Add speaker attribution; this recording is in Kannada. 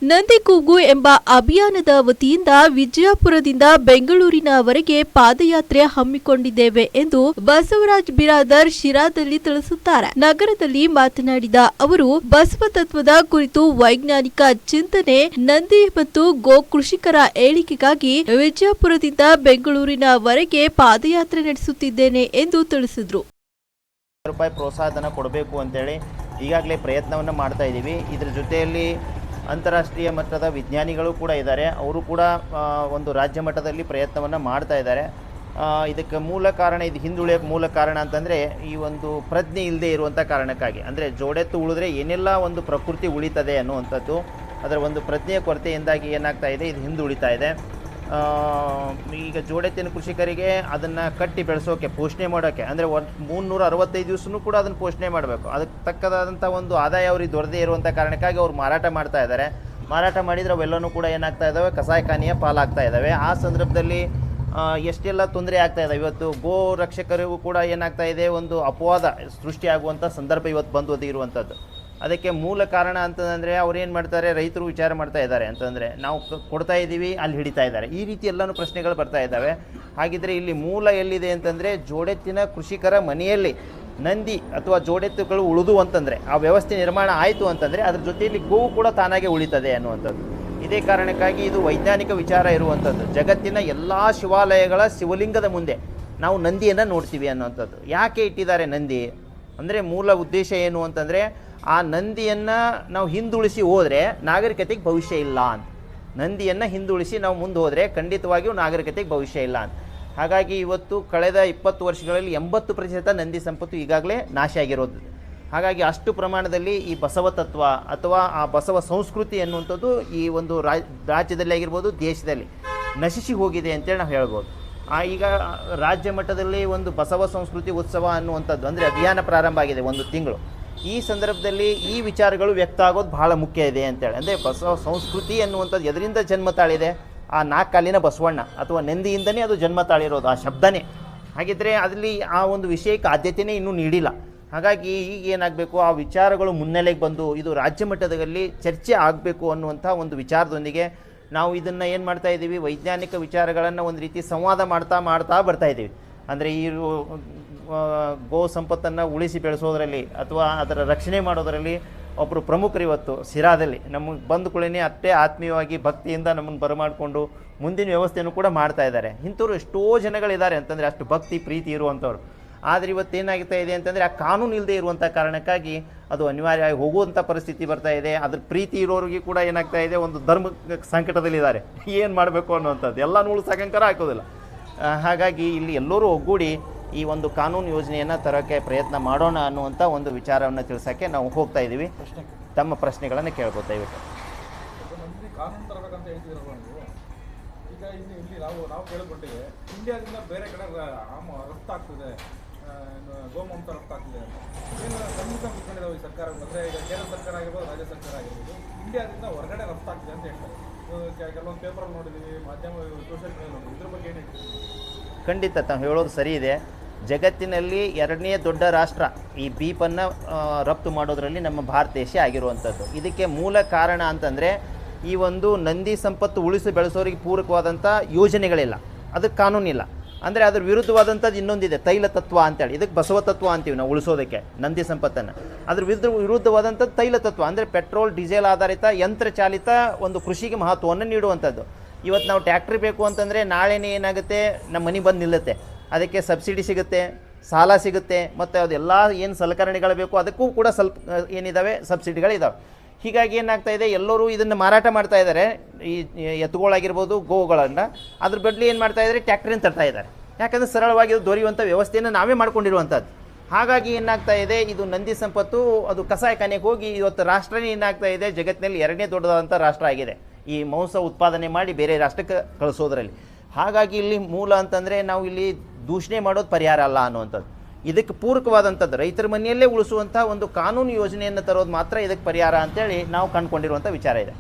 Speaker 1: ನಂದಿ ಕೂಗು ಎಂಬ ಅಭಿಯಾನದ ವತಿಯಿಂದ ವಿಜಯಪುರದಿಂದ ಬೆಂಗಳೂರಿನವರೆಗೆ ಪಾದಯಾತ್ರೆ ಹಮ್ಮಿಕೊಂಡಿದ್ದೇವೆ ಎಂದು ಬಸವರಾಜ್ ಬಿರಾದರ್ ಶಿರಾದಲ್ಲಿ ತಿಳಿಸುತ್ತಾರೆ. ನಗರದಲ್ಲಿ ಮಾತನಾಡಿದ ಅವರು, ಬಸವ ತತ್ವದ ಕುರಿತು ವೈಜ್ಞಾನಿಕ ಚಿಂತನೆ, ನಂದಿ ಮತ್ತು ಗೋ ಕೃಷಿಕರ ಏಳಿಗೆಗಾಗಿ ವಿಜಯಪುರದಿಂದ ಬೆಂಗಳೂರಿನವರೆಗೆ ಪಾದಯಾತ್ರೆ ನಡೆಸುತ್ತಿದ್ದೇನೆ ಎಂದು ತಿಳಿಸಿದರು.
Speaker 2: ರೂಪಾಯಿ ಪ್ರೋತ್ಸಾಹಧನ ಕೊಡಬೇಕು ಅಂತೇಳಿ ಈಗಾಗಲೇ ಪ್ರಯತ್ನವನ್ನು ಮಾಡ್ತಾ ಇದ್ದೀವಿ. ಇದರ ಜೊತೆಯಲ್ಲಿ ಅಂತಾರಾಷ್ಟ್ರೀಯ ಮಟ್ಟದ ವಿಜ್ಞಾನಿಗಳು ಕೂಡ ಇದ್ದಾರೆ. ಅವರು ಕೂಡ ಒಂದು ರಾಜ್ಯ ಮಟ್ಟದಲ್ಲಿ ಪ್ರಯತ್ನವನ್ನು ಮಾಡ್ತಾ ಇದ್ದಾರೆ. ಇದಕ್ಕೆ ಮೂಲ ಕಾರಣ, ಇದು ಹಿಂದುಳಿಯೋಕ್ಕೆ ಮೂಲ ಕಾರಣ ಅಂತಂದರೆ ಈ ಒಂದು ಪ್ರಜ್ಞೆ ಇಲ್ಲದೆ ಇರುವಂಥ ಕಾರಣಕ್ಕಾಗಿ. ಅಂದರೆ ಜೋಡೆತ್ತು ಉಳಿದ್ರೆ ಏನೆಲ್ಲ ಒಂದು ಪ್ರಕೃತಿ ಉಳಿತದೆ ಅನ್ನುವಂಥದ್ದು, ಅದರ ಒಂದು ಪ್ರಜ್ಞೆಯ ಕೊರತೆಯಿಂದಾಗಿ ಏನಾಗ್ತಾ ಇದೆ, ಇದು ಹಿಂದುಳಿತಾ ಇದೆ. ಈಗ ಜೋಡೆತ್ತಿನ ಕೃಷಿಕರಿಗೆ ಅದನ್ನು ಕಟ್ಟಿ ಬೆಳೆಸೋಕೆ, ಪೋಷಣೆ ಮಾಡೋಕ್ಕೆ, ಅಂದರೆ 365 ದಿವಸನೂ ಕೂಡ ಅದನ್ನು ಪೋಷಣೆ ಮಾಡಬೇಕು. ಅದಕ್ಕೆ ತಕ್ಕದಾದಂಥ ಒಂದು ಆದಾಯ ಅವ್ರಿಗೆ ದೊರದೇ ಇರುವಂಥ ಕಾರಣಕ್ಕಾಗಿ ಅವ್ರು ಮಾರಾಟ ಮಾಡ್ತಾ ಇದ್ದಾರೆ. ಮಾರಾಟ ಮಾಡಿದರೆ ಅವೆಲ್ಲವೂ ಕೂಡ ಏನಾಗ್ತಾ ಇದ್ದಾವೆ, ಕಸಾಯಿಖಾನೆಯ ಪಾಲಾಗ್ತಾ ಇದ್ದಾವೆ. ಆ ಸಂದರ್ಭದಲ್ಲಿ ಎಷ್ಟೆಲ್ಲ ತೊಂದರೆ ಆಗ್ತಾ ಇದೆ. ಇವತ್ತು ಗೋ ರಕ್ಷಕರಿಗೂ ಕೂಡ ಏನಾಗ್ತಾ ಇದೆ, ಒಂದು ಅಪವಾದ ಸೃಷ್ಟಿಯಾಗುವಂಥ ಸಂದರ್ಭ ಇವತ್ತು ಬಂದು ಇರುವಂಥದ್ದು. ಅದಕ್ಕೆ ಮೂಲ ಕಾರಣ ಅಂತಂದರೆ ಅವ್ರು ಏನು ಮಾಡ್ತಾರೆ, ರೈತರು ವಿಚಾರ ಮಾಡ್ತಾ ಇದ್ದಾರೆ ಅಂತಂದರೆ ನಾವು ಕೊಡ್ತಾ ಇದ್ದೀವಿ, ಅಲ್ಲಿ ಹಿಡಿತಾ ಇದ್ದಾರೆ, ಈ ರೀತಿ ಎಲ್ಲನೂ ಪ್ರಶ್ನೆಗಳು ಬರ್ತಾ ಇದ್ದಾವೆ. ಹಾಗಿದ್ರೆ ಇಲ್ಲಿ ಮೂಲ ಎಲ್ಲಿದೆ ಅಂತಂದರೆ, ಜೋಡೆತ್ತಿನ ಕೃಷಿಕರ ಮನೆಯಲ್ಲಿ ನಂದಿ ಅಥವಾ ಜೋಡೆತ್ತುಗಳು ಉಳಿದು ಅಂತಂದರೆ, ಆ ವ್ಯವಸ್ಥೆ ನಿರ್ಮಾಣ ಆಯಿತು ಅಂತಂದರೆ ಅದ್ರ ಜೊತೆಯಲ್ಲಿ ಗೋವು ಕೂಡ ತಾನಾಗೆ ಉಳಿತದೆ ಅನ್ನುವಂಥದ್ದು. ಇದೇ ಕಾರಣಕ್ಕಾಗಿ ಇದು ವೈಜ್ಞಾನಿಕ ವಿಚಾರ ಇರುವಂಥದ್ದು. ಜಗತ್ತಿನ ಎಲ್ಲ ಶಿವಾಲಯಗಳ ಶಿವಲಿಂಗದ ಮುಂದೆ ನಾವು ನಂದಿಯನ್ನು ನೋಡ್ತೀವಿ ಅನ್ನುವಂಥದ್ದು. ಯಾಕೆ ಇಟ್ಟಿದ್ದಾರೆ ನಂದಿ ಅಂದರೆ, ಮೂಲ ಉದ್ದೇಶ ಏನು ಅಂತಂದರೆ, ಆ ನಂದಿಯನ್ನು ನಾವು ಹಿಂದುಳಿಸಿ ಹೋದರೆ ನಾಗರಿಕತೆಗೆ ಭವಿಷ್ಯ ಇಲ್ಲ ಅಂತ. ನಂದಿಯನ್ನು ಹಿಂದುಳಿಸಿ ನಾವು ಮುಂದೆ ಹೋದರೆ ಖಂಡಿತವಾಗಿಯೂ ನಾಗರಿಕತೆಗೆ ಭವಿಷ್ಯ ಇಲ್ಲ ಅಂತ. ಹಾಗಾಗಿ ಇವತ್ತು ಕಳೆದ 20 ವರ್ಷಗಳಲ್ಲಿ 80% ನಂದಿ ಸಂಪತ್ತು ಈಗಾಗಲೇ ನಾಶ ಆಗಿರೋದು. ಹಾಗಾಗಿ ಅಷ್ಟು ಪ್ರಮಾಣದಲ್ಲಿ ಈ ಬಸವ ತತ್ವ ಅಥವಾ ಆ ಬಸವ ಸಂಸ್ಕೃತಿ ಅನ್ನುವಂಥದ್ದು ಈ ಒಂದು ರಾಜ್ಯದಲ್ಲಿ ಆಗಿರ್ಬೋದು, ದೇಶದಲ್ಲಿ ನಶಿಸಿ ಹೋಗಿದೆ ಅಂತೇಳಿ ನಾವು ಹೇಳ್ಬೋದು. ಈಗ ರಾಜ್ಯ ಮಟ್ಟದಲ್ಲಿ ಒಂದು ಬಸವ ಸಂಸ್ಕೃತಿ ಉತ್ಸವ ಅನ್ನುವಂಥದ್ದು ಅಂದರೆ ಅಭಿಯಾನ ಪ್ರಾರಂಭ ಆಗಿದೆ, 1 ತಿಂಗಳು. ಈ ಸಂದರ್ಭದಲ್ಲಿ ಈ ವಿಚಾರಗಳು ವ್ಯಕ್ತ ಆಗೋದು ಭಾಳ ಮುಖ್ಯ ಇದೆ ಅಂತೇಳಿ. ಅಂದರೆ ಬಸವ ಸಂಸ್ಕೃತಿ ಅನ್ನುವಂಥದ್ದು ಎದರಿಂದ ಜನ್ಮ ತಾಳಿದೆ, ಆ 4 ಕಾಲಿನ ಬಸವಣ್ಣ ಅಥವಾ ನಂದಿಯಿಂದನೇ ಅದು ಜನ್ಮ ತಾಳಿರೋದು, ಆ ಶಬ್ದನೇ. ಹಾಗಿದ್ದರೆ ಅದರಲ್ಲಿ ಆ ಒಂದು ವಿಷಯಕ್ಕೆ ಆದ್ಯತೆಯೇ ಇನ್ನೂ ನೀಡಿಲ್ಲ. ಹಾಗಾಗಿ ಈಗ ಏನಾಗಬೇಕು, ಆ ವಿಚಾರಗಳು ಮುನ್ನೆಲೆಗೆ ಬಂದು ಇದು ರಾಜ್ಯ ಮಟ್ಟದಲ್ಲಿ ಚರ್ಚೆ ಆಗಬೇಕು ಅನ್ನುವಂಥ ಒಂದು ವಿಚಾರದೊಂದಿಗೆ ನಾವು ಇದನ್ನು ಏನು ಮಾಡ್ತಾ ಇದ್ದೀವಿ, ವೈಜ್ಞಾನಿಕ ವಿಚಾರಗಳನ್ನು ಒಂದು ರೀತಿ ಸಂವಾದ ಮಾಡ್ತಾ ಬರ್ತಾ ಇದ್ದೀವಿ. ಅಂದರೆ ಈ ಗೋ ಸಂಪತ್ತನ್ನು ಉಳಿಸಿ ಬೆಳೆಸೋದರಲ್ಲಿ ಅಥವಾ ಅದರ ರಕ್ಷಣೆ ಮಾಡೋದರಲ್ಲಿ ಒಬ್ಬರು ಪ್ರಮುಖರು ಇವತ್ತು ಸಿರಾದಲ್ಲಿ ನಮಗೆ ಬಂದ ಕೂಡಲೇ ಅಷ್ಟೇ ಆತ್ಮೀಯವಾಗಿ ಭಕ್ತಿಯಿಂದ ನಮ್ಮನ್ನು ಬರಮಾಡಿಕೊಂಡು ಮುಂದಿನ ವ್ಯವಸ್ಥೆಯನ್ನು ಕೂಡ ಮಾಡ್ತಾ ಇದ್ದಾರೆ. ಇಂಥವ್ರು ಎಷ್ಟೋ ಜನಗಳಿದ್ದಾರೆ ಅಂತಂದರೆ, ಅಷ್ಟು ಭಕ್ತಿ ಪ್ರೀತಿ ಇರುವಂಥವ್ರು. ಆದರೆ ಇವತ್ತೇನಾಗ್ತಾ ಇದೆ ಅಂತಂದರೆ, ಆ ಕಾನೂನು ಇಲ್ಲದೆ ಇರುವಂಥ ಕಾರಣಕ್ಕಾಗಿ ಅದು ಅನಿವಾರ್ಯವಾಗಿ ಹೋಗುವಂಥ ಪರಿಸ್ಥಿತಿ ಬರ್ತಾ ಇದೆ. ಅದ್ರ ಪ್ರೀತಿ ಇರೋರಿಗೆ ಕೂಡ ಏನಾಗ್ತಾ ಇದೆ, ಒಂದು ಧರ್ಮ ಸಂಕಟದಲ್ಲಿದ್ದಾರೆ, ಏನು ಮಾಡಬೇಕು ಅನ್ನುವಂಥದ್ದು ಎಲ್ಲನೂ ಉಳಿಸೋಕಂಕರ ಹಾಕೋದಿಲ್ಲ. ಹಾಗಾಗಿ ಇಲ್ಲಿ ಎಲ್ಲರೂ ಒಗ್ಗೂಡಿ ಈ ಒಂದು ಕಾನೂನು ಯೋಜನೆಯನ್ನು ತರೋಕ್ಕೆ ಪ್ರಯತ್ನ ಮಾಡೋಣ ಅನ್ನುವಂಥ ಒಂದು ವಿಚಾರವನ್ನು ತಿಳಿಸೋಕ್ಕೆ ನಾವು ಹೋಗ್ತಾ ಇದ್ದೀವಿ. ತಮ್ಮ ಪ್ರಶ್ನೆಗಳನ್ನು ಕೇಳ್ಬೋದು ದಯವಿಟ್ಟು.
Speaker 3: ಕಾನೂನು ತರಬೇಕಂತ ಹೇಳ್ತಿದ್ರಲ್ಲ ನೀವು, ಈಗ ಇಲ್ಲಿ ನಾವು ಕೇಳ್ಬಿಟ್ಟಿವೆ, ಇಂಡಿಯಾದಿಂದ ಬೇರೆ ಕಡೆ ರಫ್ತಾಗ್ತದೆ, ಗೋಮಾಂಸ ರಫ್ತಾಗ್ತದೆ ಅಂತ ಏನು ಸಂಯುಕ್ತ ಕೂತ್ಕೊಂಡಿದ್ದಾವೆ ಈ ಸರ್ಕಾರ. ಅಂದರೆ ಈಗ ಕೇಂದ್ರ ಸರ್ಕಾರ ಆಗಿರ್ಬೋದು, ರಾಜ್ಯ ಸರ್ಕಾರ ಆಗಿರ್ಬೋದು, ಇಂಡಿಯಾದಿಂದ ಹೊರಗಡೆ ರಫ್ತಾಗ್ತದೆ ಅಂತ ಹೇಳ್ತಾರೆ. ಕೆಲವೊಂದು ಪೇಪರ್ ನೋಡಿದ್ದೀವಿ, ಮಾಧ್ಯಮ ಸೋಷಿಯಲ್ ಮೀಡಿಯಾ ನೋಡಿದ್ವಿ, ಇದ್ರ ಬಗ್ಗೆ ಏನು ಹೇಳ್ತೀವಿ?
Speaker 2: ಖಂಡಿತ ತಾವು ಹೇಳೋದು ಸರಿ ಇದೆ. ಜಗತ್ತಿನಲ್ಲಿ 2ನೇ ದೊಡ್ಡ ರಾಷ್ಟ್ರ ಈ ಬೀಫನ್ನು ರಫ್ತು ಮಾಡೋದರಲ್ಲಿ ನಮ್ಮ ಭಾರತ ದೇಶ ಆಗಿರುವಂಥದ್ದು. ಇದಕ್ಕೆ ಮೂಲ ಕಾರಣ ಅಂತಂದರೆ, ಈ ಒಂದು ನಂದಿ ಸಂಪತ್ತು ಉಳಿಸಿ ಬೆಳೆಸೋರಿಗೆ ಪೂರಕವಾದಂಥ ಯೋಜನೆಗಳಿಲ್ಲ, ಅದಕ್ಕೆ ಕಾನೂನಿಲ್ಲ. ಅಂದರೆ ಅದ್ರ ವಿರುದ್ಧವಾದಂಥದ್ದು ಇನ್ನೊಂದಿದೆ, ತೈಲ ತತ್ವ ಅಂತೇಳಿ. ಇದಕ್ಕೆ ಬಸವ ತತ್ವ ಅಂತೀವಿ ನಾವು ಉಳಿಸೋದಕ್ಕೆ ನಂದಿ ಸಂಪತ್ತನ್ನು. ಅದ್ರ ವಿರುದ್ಧವಾದಂಥದ್ದು ತೈಲ ತತ್ವ, ಅಂದರೆ ಪೆಟ್ರೋಲ್ ಡೀಸೆಲ್ ಆಧಾರಿತ ಯಂತ್ರ ಚಾಲಿತ ಒಂದು ಕೃಷಿಗೆ ಮಹತ್ವವನ್ನು ನೀಡುವಂಥದ್ದು. ಇವತ್ತು ನಾವು ಟ್ಯಾಕ್ಟ್ರಿ ಬೇಕು ಅಂತಂದರೆ ನಾಳೆನೇ ಏನಾಗುತ್ತೆ, ನಮ್ಮ ಮನೆ ಬಂದು ನಿಲ್ಲುತ್ತೆ, ಅದಕ್ಕೆ ಸಬ್ಸಿಡಿ ಸಿಗುತ್ತೆ, ಸಾಲ ಸಿಗುತ್ತೆ, ಮತ್ತು ಅದೆಲ್ಲ ಏನು ಸಲಕರಣೆಗಳು ಬೇಕು ಅದಕ್ಕೂ ಕೂಡ ಸ್ವಲ್ಪ ಏನಿದ್ದಾವೆ, ಸಬ್ಸಿಡಿಗಳಿದ್ದಾವೆ. ಹೀಗಾಗಿ ಏನಾಗ್ತಾ ಇದೆ, ಎಲ್ಲರೂ ಇದನ್ನು ಮಾರಾಟ ಮಾಡ್ತಾ ಇದ್ದಾರೆ, ಈ ಎತ್ತುಗಳಾಗಿರ್ಬೋದು, ಗೋವುಗಳನ್ನು. ಅದ್ರ ಬದಲು ಏನು ಮಾಡ್ತಾ ಇದ್ದಾರೆ, ಟ್ಯಾಕ್ಟ್ರಿನ ತರ್ತಾ ಇದ್ದಾರೆ. ಯಾಕಂದರೆ ಸರಳವಾಗಿ ದೊರೆಯುವಂಥ ವ್ಯವಸ್ಥೆಯನ್ನು ನಾವೇ ಮಾಡ್ಕೊಂಡಿರುವಂಥದ್ದು. ಹಾಗಾಗಿ ಏನಾಗ್ತಾ ಇದೆ, ಇದು ನಂದಿ ಸಂಪತ್ತು ಅದು ಕಸಾಯಿಖಾನೆಗೆ ಹೋಗಿ ಇವತ್ತು ರಾಷ್ಟ್ರನೇ ಏನಾಗ್ತಾ ಇದೆ, ಜಗತ್ತಿನಲ್ಲಿ 2ನೇ ದೊಡ್ಡದಾದಂಥ ರಾಷ್ಟ್ರ ಆಗಿದೆ ಈ ಮಾಂಸ ಉತ್ಪಾದನೆ ಮಾಡಿ ಬೇರೆ ರಾಷ್ಟ್ರಕ್ಕೆ ಕಳಿಸೋದ್ರಲ್ಲಿ. ಹಾಗಾಗಿ ಇಲ್ಲಿ ಮೂಲ ಅಂತಂದರೆ, ನಾವು ಇಲ್ಲಿ ದೂಷಣೆ ಮಾಡೋದು ಪರಿಹಾರ ಅಲ್ಲ ಅನ್ನುವಂಥದ್ದು. ಇದಕ್ಕೆ ಪೂರಕವಾದಂಥದ್ದು ರೈತರ ಮನೆಯಲ್ಲೇ ಉಳಿಸುವಂಥ ಒಂದು ಕಾನೂನು ಯೋಜನೆಯನ್ನು ತರೋದು ಮಾತ್ರ ಇದಕ್ಕೆ ಪರಿಹಾರ ಅಂತೇಳಿ ನಾವು ಕಂಡುಕೊಂಡಿರುವಂಥ ವಿಚಾರ ಇದೆ.